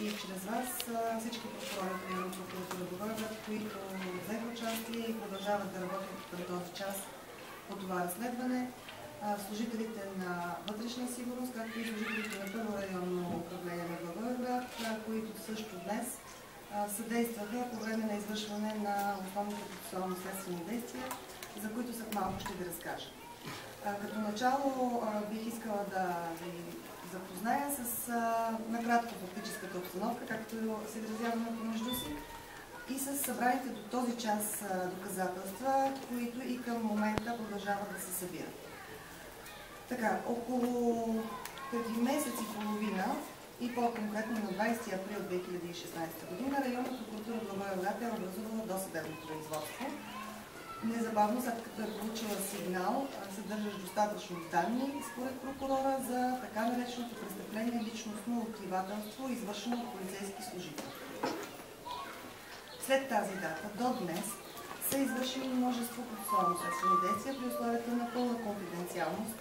и чрез вас всички прокурори от Районна прокуратура Благоевград, които взеха участие и продължават да работят към този час по това разследване, служителите на вътрешна сигурност, както и служителите на Първо районно управление на Благоевград, които също днес съдействаха по време на извършване на основните процесуално-следствени действия, за които след малко ще ви разкажа. Като начало бих искала да ви запозная с накратко фактическата обстановка, както се изразяваме помежду си, и с събраните до този час доказателства, които и към момента продължават да се събират. Така, около преди месец и половина и по-конкретно на 20 април 2016 година Районна прокуратура Благоевград е образувала досъдебно производство. Незабавно, след като е получила сигнал, съдържащ достатъчно данни според прокурора за така нареченото престъпление личностно укривателство, извършено от полицейски служител. След тази дата до днес са извършени множество процесуално-следствени действия при условията на пълна конфиденциалност,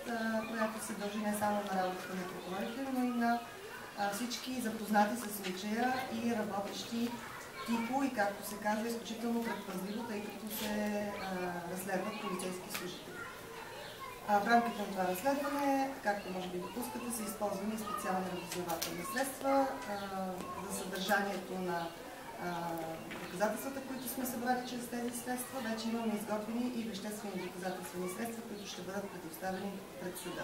която се дължи не само на работата на прокурорите, но и на всички запознати с случая и работещи тихо и, както се казва, изключително предпазливо, тъй като се разследват полицейски служители. В рамките на това разследване, както може би допускате, са използвани специални разузнавателни средства за съдържанието на доказателствата, които сме събрали чрез тези средства. Вече имаме изготвени и веществени доказателствени средства, които ще бъдат предоставени пред съда.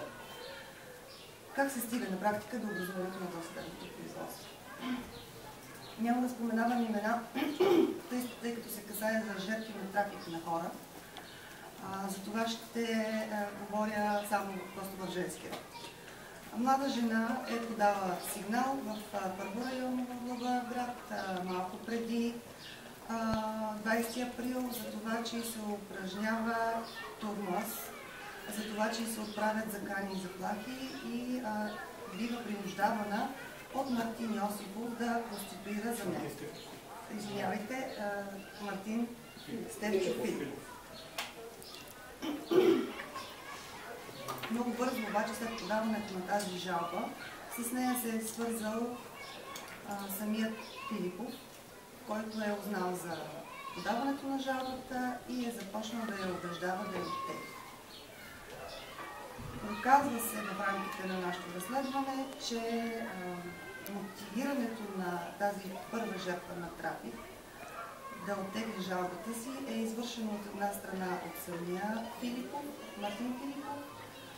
Как се стига на практика до образуването на досъдебното производство? Няма да споменавам имена, тъй като се касае за жертви на трафик на хора. За това ще говоря само просто в женски род. Млада жена е подала сигнал в Първо районно в Благоевград малко преди 20 април за това, че се упражнява тормоз, за това, че се отправят закани и заплахи и бива принуждавана от Мартин Йосифов да проституира за нея. Извинявайте, Мартин Стефчов Филипов. Много бързо обаче след подаването на тази жалба, с нея се е свързал самият Филипов, който е узнал за подаването на жалбата и е започнал да я убеждава да я оттегли. Оказва се в рамките на нашето разследване, че мотивирането на тази първа жертва на трафик да оттегли жалбата си е извършено от една страна от самия Филипов, Мартин Филипов,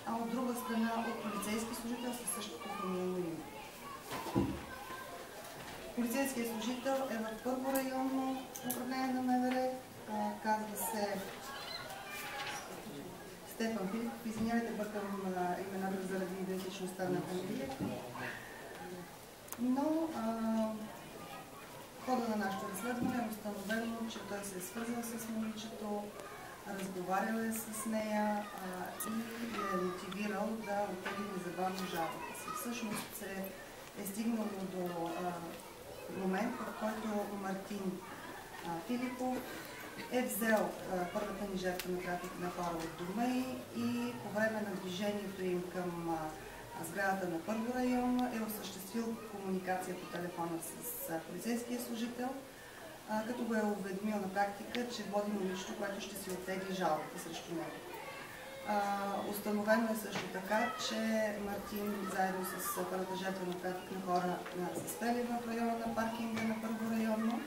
а от друга страна от полицейски служител със същото фамилно име. Полицейският служител е в Първо районно управление на МВР, казва се Стефан Филипов. Извинявайте, бъркам имената заради идентичността на фамилията. Но в хода на нашето разследване е установено, че той се е свързал с момичето, разговарял е с нея и е мотивирал да оттегли незабавно жалбата си. Всъщност се е стигнало до момент, в който Мартин Филипов е взел първата ни жертва на трафик на хора от дома и по време на движението им към сградата на Първо район е осъществил комуникация по телефона с полицейския служител, като го е уведомил на практика, че води момичето, което ще си оттегли жалбата срещу него. Установено е също така, че Мартин заедно с първата жертва на трафик на хора са спели в района на паркинга на Първо районно.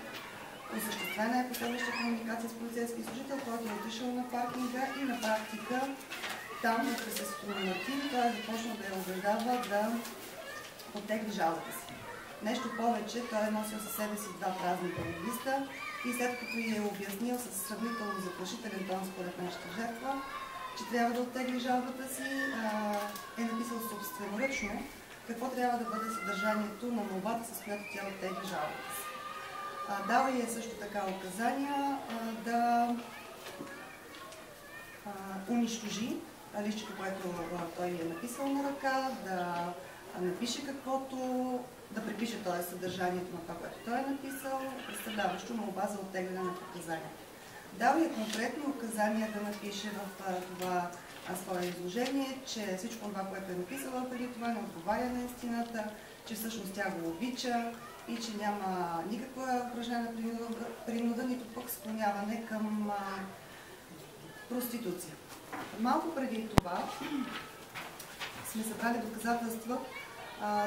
Осъществена е последваща комуникация с полицейски служител, който е отишъл на паркинга и на практика там, в присъствието на Мартин, той е започнал да я убеждава да оттегли жалбата си. Нещо повече, той е носил със себе си два празни листа и след като ѝ е обяснил с сравнително заплашителен тон според нашата жертва, че трябва да оттегли жалбата си, е написал собственоръчно какво трябва да бъде съдържанието на молбата, с която тя оттегли жалбата си. Дава ѝ също така указания да унищожи листчето, което той е написал на ръка, да напише каквото, да припише т.е. съдържанието на това, което той е написал, представляващо молба за оттегляне на показания. Дава и конкретни указания да напише в това свое изложение, че всичко това, което е написала преди това, не отговаря на истината, че всъщност тя го обича и че няма никаква упражнена принуда, нито пък склоняване към проституция. Малко преди това сме събрали доказателства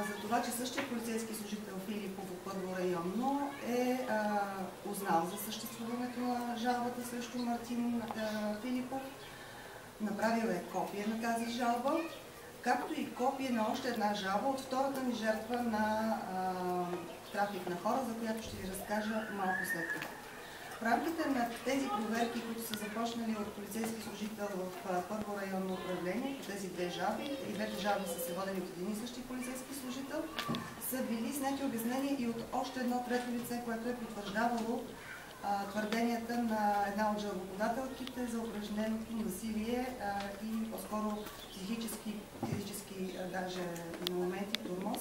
за това, че същия полицейски служител Филипово първо районно е узнал за съществуването на жалбата срещу Мартин Филипов. Направил е копие на тази жалба, както и копие на още една жалба от втората ни жертва на трафик на хора, за която ще ви разкажа малко след това. В рамките на тези проверки, които са започнали от полицейски служител в първо районно управление по тези две жалби, и двете жалби са се водени от един и същи полицейски служител, са били снети обяснения и от още едно трето лице, което е потвърждавало твърденията на една от жалбоподателките за упражненото насилие и по-скоро психически, физически, даже на моменти тормоз